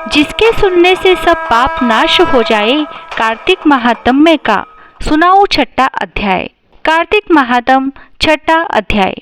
जिसके सुनने से सब पाप नाश हो जाए। कार्तिक महात्म्य का सुनाओ छठा अध्याय। कार्तिक महात्म्य छठा अध्याय।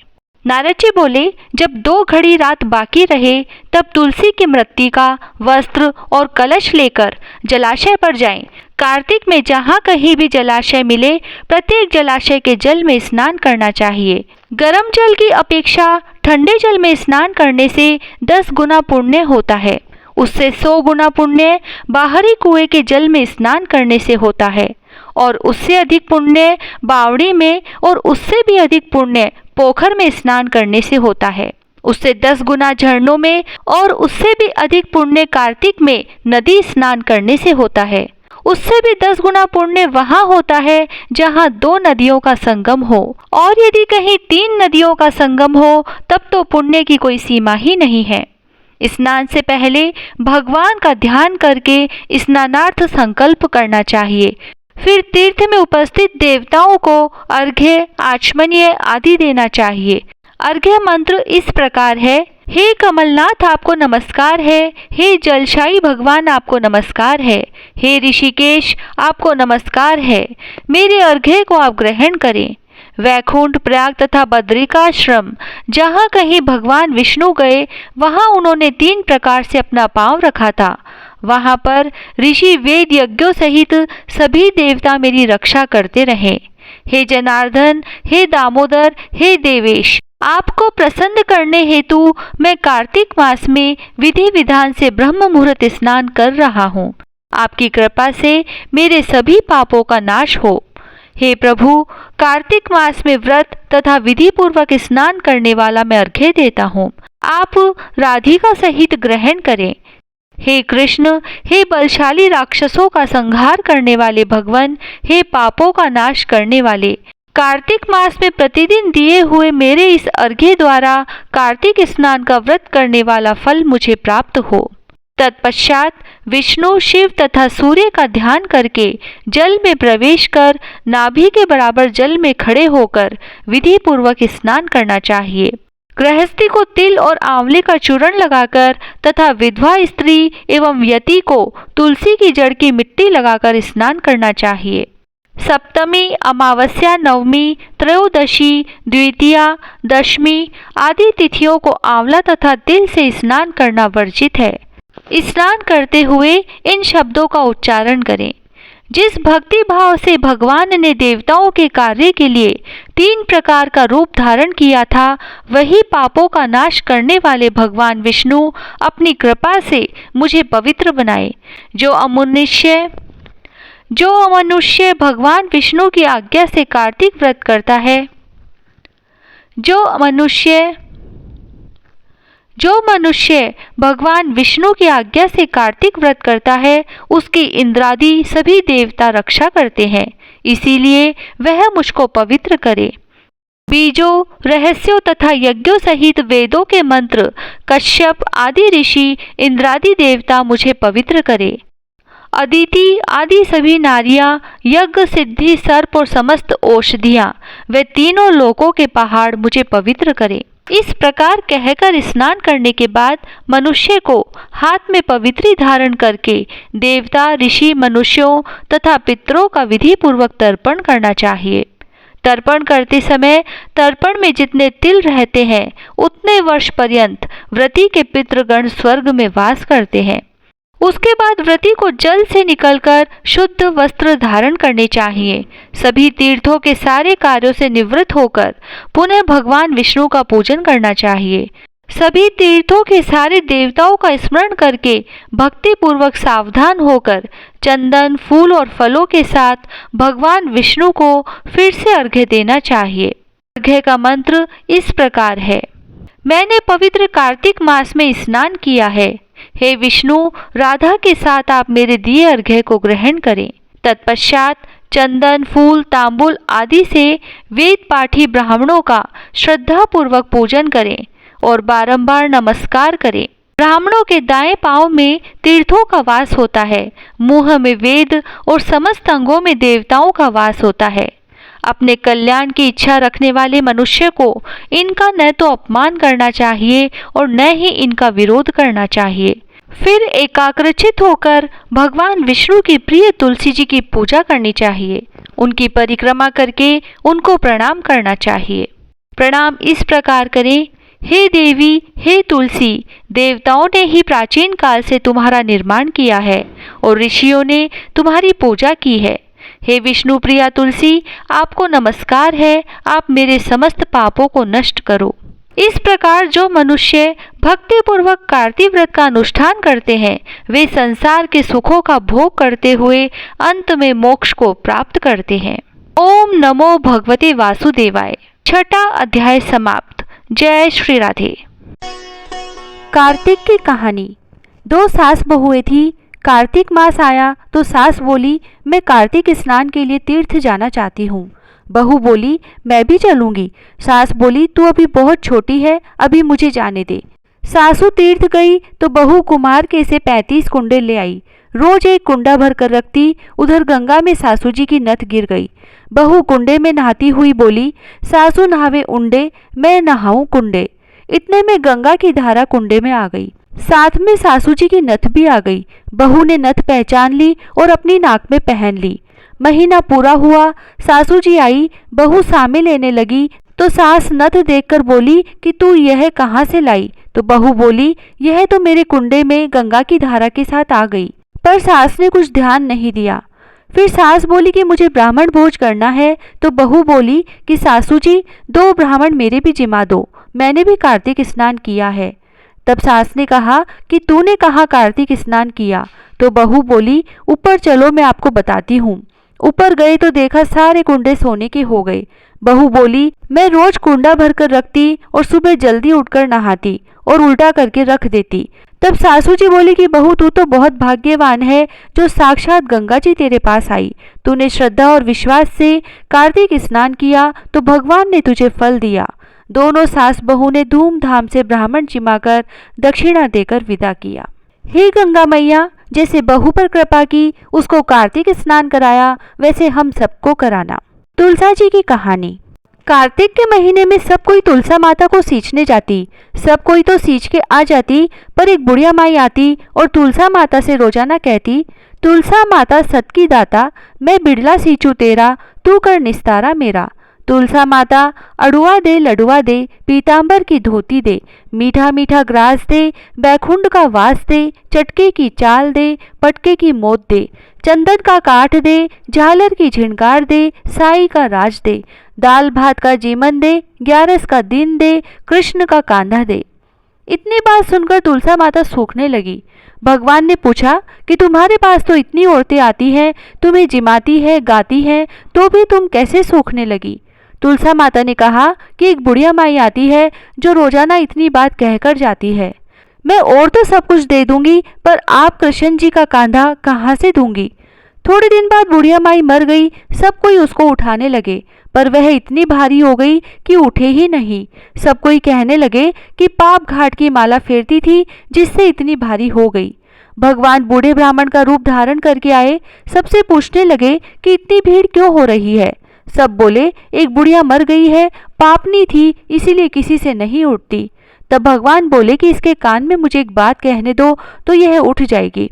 नारद जी बोले, जब 2 घड़ी रात बाकी रहे तब तुलसी की मृत्तिका, वस्त्र और कलश लेकर जलाशय पर जाएं। कार्तिक में जहाँ कहीं भी जलाशय मिले प्रत्येक जलाशय के जल में स्नान करना चाहिए। गर्म जल की अपेक्षा ठंडे जल में स्नान करने से 10 गुना पुण्य होता है। उससे 100 गुना पुण्य बाहरी कुएं के जल में स्नान करने से होता है और उससे अधिक पुण्य बावड़ी में और उससे भी अधिक पुण्य पोखर में स्नान करने से होता है। उससे 10 गुना झरनों में और उससे भी अधिक पुण्य कार्तिक में नदी स्नान करने से होता है। उससे भी 10 गुना पुण्य वहाँ होता है जहाँ 2 नदियों का संगम हो, और यदि कहीं 3 नदियों का संगम हो तब तो पुण्य की कोई सीमा ही नहीं है। स्नान से पहले भगवान का ध्यान करके स्नानार्थ संकल्प करना चाहिए। फिर तीर्थ में उपस्थित देवताओं को अर्घ्य, आचमनीय आदि देना चाहिए। अर्घ्य मंत्र इस प्रकार है: हे कमलनाथ आपको नमस्कार है, हे जलशाही भगवान आपको नमस्कार है, हे ऋषिकेश आपको नमस्कार है, मेरे अर्घ्य को आप ग्रहण करें। वैकुंठ, प्रयाग तथा बद्रिकाश्रम जहाँ कहीं भगवान विष्णु गए वहाँ उन्होंने 3 प्रकार से अपना पांव रखा था। वहाँ पर ऋषि वेद यज्ञों सहित सभी देवता मेरी रक्षा करते रहे। हे जनार्दन, हे दामोदर, हे देवेश, आपको प्रसन्न करने हेतु मैं कार्तिक मास में विधि विधान से ब्रह्म मुहूर्त स्नान कर रहा हूँ। आपकी कृपा से मेरे सभी पापों का नाश हो। हे प्रभु, कार्तिक मास में व्रत तथा विधि पूर्वक स्नान करने वाला मैं अर्घ्य देता हूँ। आप राधिका सहित ग्रहण करें। हे कृष्ण, हे बलशाली राक्षसों का संहार करने वाले भगवान, हे पापों का नाश करने वाले, कार्तिक मास में प्रतिदिन दिए हुए मेरे इस अर्घ्य द्वारा कार्तिक स्नान का व्रत करने वाला फल मुझे प्राप्त हो। तत्पश्चात विष्णु, शिव तथा सूर्य का ध्यान करके जल में प्रवेश कर नाभि के बराबर जल में खड़े होकर विधि पूर्वक स्नान करना चाहिए। गृहस्थी को तिल और आंवले का चूर्ण लगाकर तथा विधवा स्त्री एवं यति को तुलसी की जड़ की मिट्टी लगाकर स्नान करना चाहिए। सप्तमी, अमावस्या, नवमी, त्रयोदशी, द्वितीया, दशमी आदि तिथियों को आंवला तथा तिल से स्नान करना वर्जित है। स्नान करते हुए इन शब्दों का उच्चारण करें: जिस भक्ति भाव से भगवान ने देवताओं के कार्य के लिए 3 प्रकार का रूप धारण किया था, वही पापों का नाश करने वाले भगवान विष्णु अपनी कृपा से मुझे पवित्र बनाए। जो अमनुष्य भगवान विष्णु की आज्ञा से कार्तिक व्रत करता है, जो मनुष्य भगवान विष्णु की आज्ञा से कार्तिक व्रत करता है, उसकी इंद्रादि सभी देवता रक्षा करते हैं, इसीलिए वह मुझको पवित्र करे। बीजों, रहस्यों तथा यज्ञों सहित वेदों के मंत्र, कश्यप आदि ऋषि, इंद्रादि देवता मुझे पवित्र करे। अदिति आदि सभी नारियां, यज्ञ, सिद्धि, सर्प और समस्त औषधियां, वे तीनों लोकों के पहाड़ मुझे पवित्र करे। इस प्रकार कहकर स्नान करने के बाद मनुष्य को हाथ में पवित्री धारण करके देवता, ऋषि, मनुष्यों तथा पितरों का विधि पूर्वक तर्पण करना चाहिए। तर्पण करते समय तर्पण में जितने तिल रहते हैं उतने वर्ष पर्यंत व्रती के पितृगण स्वर्ग में वास करते हैं। उसके बाद व्रती को जल से निकलकर शुद्ध वस्त्र धारण करने चाहिए। सभी तीर्थों के सारे कार्यों से निवृत्त होकर पुनः भगवान विष्णु का पूजन करना चाहिए। सभी तीर्थों के सारे देवताओं का स्मरण करके भक्ति पूर्वक सावधान होकर चंदन, फूल और फलों के साथ भगवान विष्णु को फिर से अर्घ्य देना चाहिए। अर्घ्य का मंत्र इस प्रकार है: मैंने पवित्र कार्तिक मास में स्नान किया है। हे विष्णु, राधा के साथ आप मेरे दिए अर्घ्य को ग्रहण करें। तत्पश्चात चंदन, फूल, तांबुल आदि से वेद पाठी ब्राह्मणों का श्रद्धा पूर्वक पूजन करें और बारंबार नमस्कार करें। ब्राह्मणों के दाएं पांव में तीर्थों का वास होता है, मुंह में वेद और समस्त अंगों में देवताओं का वास होता है। अपने कल्याण की इच्छा रखने वाले मनुष्य को इनका न तो अपमान करना चाहिए और न ही इनका विरोध करना चाहिए। फिर एकाग्रचित होकर भगवान विष्णु की प्रिय तुलसी जी की पूजा करनी चाहिए। उनकी परिक्रमा करके उनको प्रणाम करना चाहिए। प्रणाम इस प्रकार करें, हे देवी, हे तुलसी, देवताओं ने ही प्राचीन काल से तुम्हारा निर्माण किया है और ऋषियों ने तुम्हारी पूजा की है। हे विष्णु प्रिया तुलसी, आपको नमस्कार है, आप मेरे समस्त पापों को नष्ट करो। इस प्रकार जो मनुष्य भक्ति पूर्वक कार्तिक व्रत का अनुष्ठान करते हैं वे संसार के सुखों का भोग करते हुए अंत में मोक्ष को प्राप्त करते हैं। ओम नमो भगवते वासुदेवाय। छठा अध्याय समाप्त। जय श्री राधे। कार्तिक की कहानी। दो सास बहुएं थी। कार्तिक मास आया तो सास बोली, मैं कार्तिक स्नान के लिए तीर्थ जाना चाहती हूँ। बहू बोली, मैं भी चलूंगी। सास बोली, तू अभी बहुत छोटी है, अभी मुझे जाने दे। सासू तीर्थ गई तो बहू कुम्हार के से 35 कुंडे ले आई। रोज एक कुंडा भर कर रखती। उधर गंगा में सासू जी की नथ गिर गई। बहू कुंडे में नहाती हुई बोली, सासू नहावे उंडे, मैं नहाऊं कुंडे। इतने में गंगा की धारा कुंडे में आ गई। साथ में सासू जी की नथ भी आ गई। बहू ने नथ पहचान ली और अपनी नाक में पहन ली। महीना पूरा हुआ, सासू जी आई। बहू सामे लेने लगी तो सास नथ देखकर बोली कि तू यह कहाँ से लाई? तो बहू बोली, यह तो मेरे कुंडे में गंगा की धारा के साथ आ गई। पर सास ने कुछ ध्यान नहीं दिया। फिर सास बोली कि मुझे ब्राह्मण भोज करना है। तो बहू बोली कि सासू जी, 2 ब्राह्मण मेरे भी जिमा दो, मैंने भी कार्तिक स्नान किया है। तब सास ने कहा कि तूने कहाँ कार्तिक स्नान किया? तो बहू बोली, ऊपर चलो, मैं आपको बताती हूँ। ऊपर गए तो देखा सारे कुंडे सोने के हो गए। बहू बोली, मैं रोज कुंडा भरकर रखती और सुबह जल्दी उठकर नहाती और उल्टा करके रख देती। तब सासू जी बोली कि बहू, तू तो बहुत भाग्यवान है जो साक्षात गंगा जी तेरे पास आई। तूने श्रद्धा और विश्वास से कार्तिक स्नान किया तो भगवान ने तुझे फल दिया। दोनों सास बहू ने धूमधाम से ब्राह्मण जिमाकर दक्षिणा देकर विदा किया। हे गंगा मैया, जैसे बहू पर कृपा की, उसको कार्तिक स्नान कराया, वैसे हम सबको कराना। तुलसा जी की कहानी। कार्तिक के महीने में सब कोई तुलसा माता को सींचने जाती। सब कोई तो सींच के आ जाती, पर एक बुढ़िया माई आती और तुलसा माता से रोजाना कहती, तुलसा माता सत की दाता, मैं बिड़ला सींचू तेरा, तू कर निस्तारा मेरा। तुलसा माता अड़ुआ दे, लडुआ दे, पीतांबर की धोती दे, मीठा मीठा ग्रास दे, बैकुंठ का वास दे, चटके की चाल दे, पटके की मोत दे, चंदन का काठ दे, झालर की झिनकार दे, साई का राज दे, दाल भात का जीमन दे, 11 का दिन दे, कृष्ण का कांधा दे। इतनी बात सुनकर तुलसा माता सूखने लगी। भगवान ने पूछा कि तुम्हारे पास तो इतनी औरतें आती हैं, तुम्हें जिमाती है, गाती हैं, तो भी तुम कैसे सूखने लगी? तुलसा माता ने कहा कि एक बुढ़िया माई आती है जो रोजाना इतनी बात कहकर जाती है। मैं और तो सब कुछ दे दूंगी, पर आप कृष्ण जी का कांधा कहाँ से दूंगी? थोड़े दिन बाद बुढ़िया माई मर गई। सब कोई उसको उठाने लगे, पर वह इतनी भारी हो गई कि उठे ही नहीं। सब कोई कहने लगे कि पाप घाट की माला फेरती थी जिससे इतनी भारी हो गई। भगवान बूढ़े ब्राह्मण का रूप धारण करके आए। सबसे पूछने लगे कि इतनी भीड़ क्यों हो रही है? सब बोले, एक बुढ़िया मर गई है, पापनी थी, इसीलिए किसी से नहीं उठती। तब भगवान बोले कि इसके कान में मुझे एक बात कहने दो तो यह उठ जाएगी।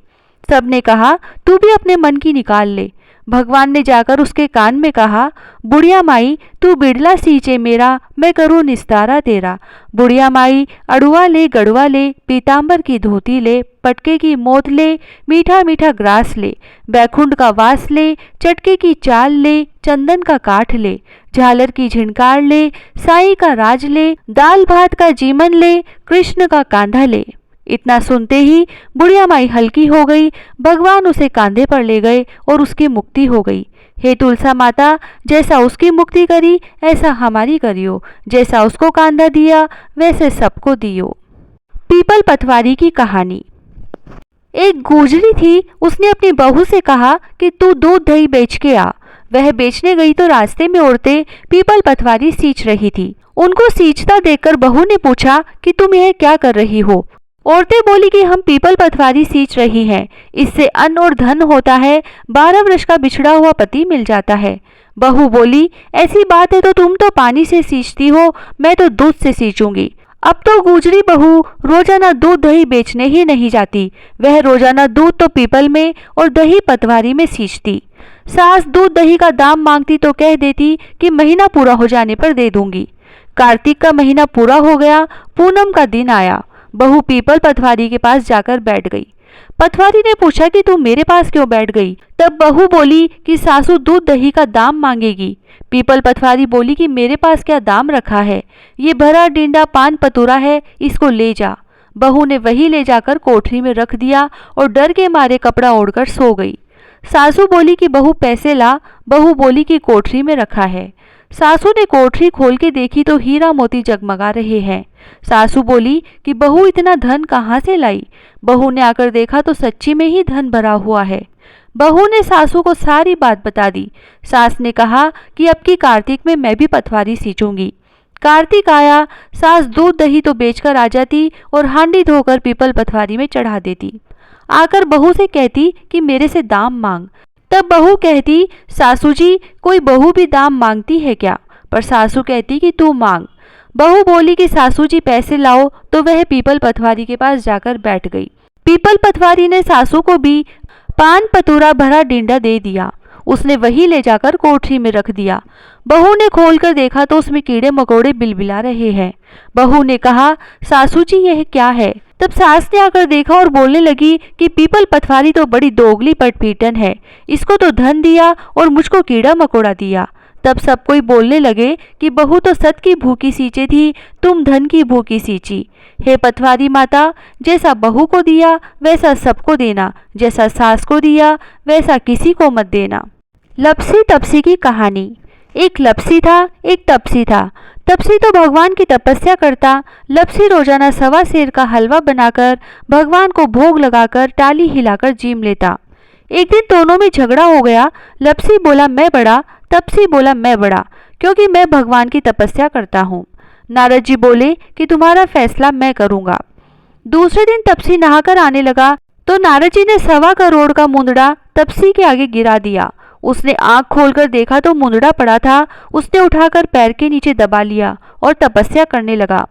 सबने कहा, तू भी अपने मन की निकाल ले। भगवान ने जाकर उसके कान में कहा, बुढ़िया माई, तू बिड़ला सींचे मेरा, मैं करूँ निस्तारा तेरा। बुढ़िया माई, अड़ुआ ले, गड़ुआ ले, पीतांबर की धोती ले, पटके की मोत ले, मीठा मीठा ग्रास ले, बैकुंठ का वास ले, चटके की चाल ले, चंदन का काठ ले, झालर की झिनकार ले, साई का राज ले, दाल भात का जीमन ले, कृष्ण का कांधा ले। इतना सुनते ही बुढ़िया माई हल्की हो गई। भगवान उसे कांधे पर ले गए और उसकी मुक्ति हो गई। हे तुलसा माता, जैसा उसकी मुक्ति करी ऐसा हमारी करियो, जैसा उसको कांधा दिया वैसे सबको दियो। पीपल पथवारी की कहानी। एक गुजरी थी, उसने अपनी बहू से कहा कि तू दूध दही बेच के आ। वह बेचने गई तो रास्ते में औरतें पीपल पथवारी सींच रही थी। उनको सींचता देखकर बहू ने पूछा कि तुम यह क्या कर रही हो? औरतें बोली कि हम पीपल पथवारी सींच रही हैं, इससे अन्न और धन होता है, 12 वर्ष का बिछड़ा हुआ पति मिल जाता है। बहू बोली, ऐसी बात है तो तुम तो पानी से सींचती हो, मैं तो दूध से सींचूंगी। अब तो गुजरी बहू रोजाना दूध दही बेचने ही नहीं जाती, वह रोजाना दूध तो पीपल में और दही पटवारी में सींचती। सास दूध दही का दाम मांगती तो कह देती कि महीना पूरा हो जाने पर दे दूंगी। कार्तिक का महीना पूरा हो गया, पूनम का दिन आया। बहू पीपल पटवारी के पास जाकर बैठ गई। पटवारी ने पूछा कि तू मेरे पास क्यों बैठ गई? तब बहू बोली कि सासू दूध दही का दाम मांगेगी। पीपल पटवारी बोली कि मेरे पास क्या दाम रखा है, ये भरा डिंडा पान पतूरा है, इसको ले जा। बहू ने वही ले जाकर कोठरी में रख दिया और डर के मारे कपड़ा ओढ़कर सो गई। सासू बोली कि बहू पैसे ला। बहू बोली कि कोठरी में रखा है। सासू ने कोठरी खोल के देखी तो हीरा मोती जगमगा रहे हैं। सासू बोली कि बहू इतना धन कहाँ से लाई? बहू ने आकर देखा तो सच्ची में ही धन भरा हुआ है। बहू ने सासू को सारी बात बता दी। सास ने कहा कि अब की कार्तिक में मैं भी पटवारी सींचूंगी। कार्तिक आया, सास दूध दही तो बेचकर आ जाती और हांडी धोकर पीपल पटवारी में चढ़ा देती। आकर बहू से कहती कि मेरे से दाम मांग। तब बहू कहती, सासू जी कोई बहू भी दाम मांगती है क्या? पर सासू कहती कि तू मांग। बहू बोली कि सासू जी पैसे लाओ, तो वह पीपल पटवारी के पास जाकर बैठ गई। पीपल पटवारी ने सासू को भी पान पतूरा भरा डिंडा दे दिया। उसने वही ले जाकर कोठरी में रख दिया। बहू ने खोलकर देखा तो उसमें कीड़े मकोड़े बिलबिला रहे हैं। बहू ने कहा, सासू जी यह क्या है? तब सास ने आकर देखा और बोलने लगी कि पीपल पटवारी तो बड़ी दोगली पटपीटन है, इसको तो धन दिया और मुझको कीड़ा मकोड़ा दिया। तब सब कोई बोलने लगे कि बहू तो सत की भूखी सींचे थी, तुम धन की भूखी सींची। हे पटवारी माता, जैसा बहू को दिया वैसा सबको देना, जैसा सास को दिया वैसा किसी को मत देना। लपसी तपसी की कहानी। एक लपसी था, एक तपसी था। तपसी तो भगवान की तपस्या करता। लपसी रोजाना सवा सेर का हलवा बनाकर भगवान को भोग लगाकर टाली हिलाकर जीम लेता। एक दिन दोनों में झगड़ा हो गया। लपसी बोला मैं बड़ा, तपसी बोला मैं बड़ा, क्योंकि मैं भगवान की तपस्या करता हूँ। नारद जी बोले कि तुम्हारा फैसला मैं करूँगा। दूसरे दिन तपसी नहाकर आने लगा तो नारद जी ने 1.25 करोड़ का मुंदड़ा तपसी के आगे गिरा दिया। उसने आंख खोलकर देखा तो मुंदड़ा पड़ा था। उसने उठाकर पैर के नीचे दबा लिया और तपस्या करने लगा।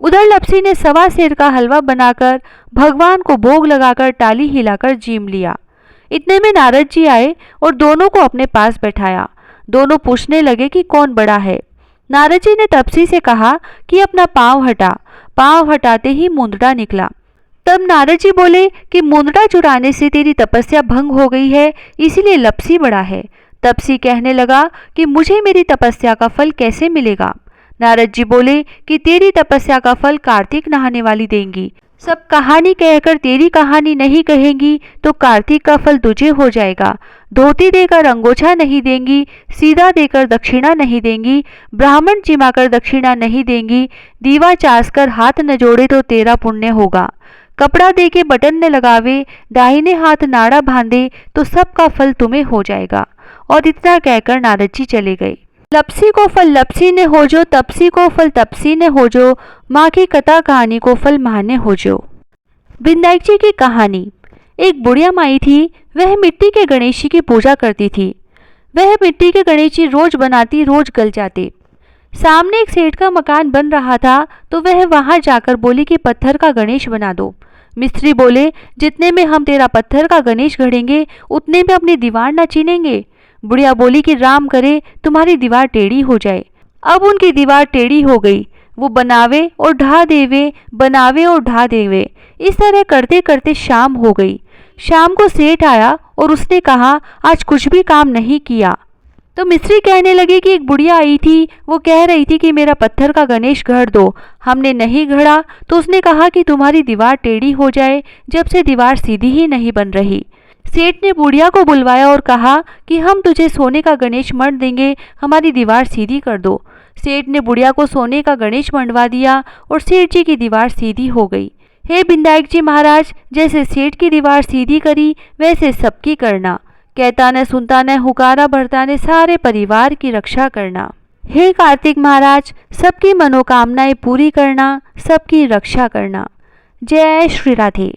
उधर लपसी ने सवा सेर का हलवा बनाकर भगवान को भोग लगाकर टाली हिलाकर जीम लिया। इतने में नारद जी आए और दोनों को अपने पास बैठाया। दोनों पूछने लगे कि कौन बड़ा है। नारद जी ने तपसी से कहा कि अपना पांव हटा। पांव हटाते ही मुंदड़ा निकला। तब नारद जी बोले कि मुंदड़ा चुराने से तेरी तपस्या भंग हो गई है, इसीलिए लपसी बड़ा है। तपसी कहने लगा कि मुझे मेरी तपस्या का फल कैसे मिलेगा? नारद जी बोले कि तेरी तपस्या का फल कार्तिक नहाने वाली देंगी। सब कहानी कहकर तेरी कहानी नहीं कहेंगी तो कार्तिक का फल तुझे हो जाएगा। धोती देकर अंगोछा नहीं देंगी, सीधा देकर दक्षिणा नहीं देंगी, ब्राह्मण जिमाकर दक्षिणा नहीं देंगी, दीवा चास कर हाथ न जोड़े तो तेरा पुण्य होगा। कपड़ा दे के बटन न लगावे, दाहिने हाथ नाड़ा बांधे तो सबका फल तुम्हें हो जाएगा। और इतना कहकर नारद जी चले गए। लपसी को फल लपसी ने हो जो, तपसी को फल तपसी ने हो जो, माँ की कथा कहानी को फल माँ ने हो जो। विनायक जी की कहानी। एक बुढ़िया माई थी, वह मिट्टी के गणेश जी की पूजा करती थी। वह मिट्टी के गणेश जी रोज बनाती, रोज गल जाते। सामने एक सेठ का मकान बन रहा था तो वह वहां जाकर बोली कि पत्थर का गणेश बना दो। मिस्त्री बोले जितने में हम तेरा पत्थर का गणेश गढ़ेंगे उतने में अपनी दीवार न चीनेंगे। बुढ़िया बोली कि राम करे तुम्हारी दीवार टेढ़ी हो जाए। अब उनकी दीवार टेढ़ी हो गई। वो बनावे और ढा देवे, बनावे और ढा देवे। इस तरह करते करते शाम हो गई। शाम को सेठ आया और उसने कहा आज कुछ भी काम नहीं किया। तो मिस्त्री कहने लगे कि एक बुढ़िया आई थी, वो कह रही थी कि मेरा पत्थर का गणेश गढ़ दो। हमने नहीं गढ़ा तो उसने कहा कि तुम्हारी दीवार टेढ़ी हो जाए, जब से दीवार सीधी ही नहीं बन रही। सेठ ने बुढ़िया को बुलवाया और कहा कि हम तुझे सोने का गणेश मढ़ देंगे, हमारी दीवार सीधी कर दो। सेठ ने बुढ़िया को सोने का गणेश मंडवा दिया और सेठ जी की दीवार सीधी हो गई। हे विनायक जी महाराज, जैसे सेठ की दीवार सीधी करी वैसे सबकी करना। कहता न सुनता न हुकारा भरता ने सारे परिवार की रक्षा करना। हे कार्तिक महाराज, सबकी मनोकामनाएं पूरी करना, सबकी रक्षा करना। जय श्री राधे।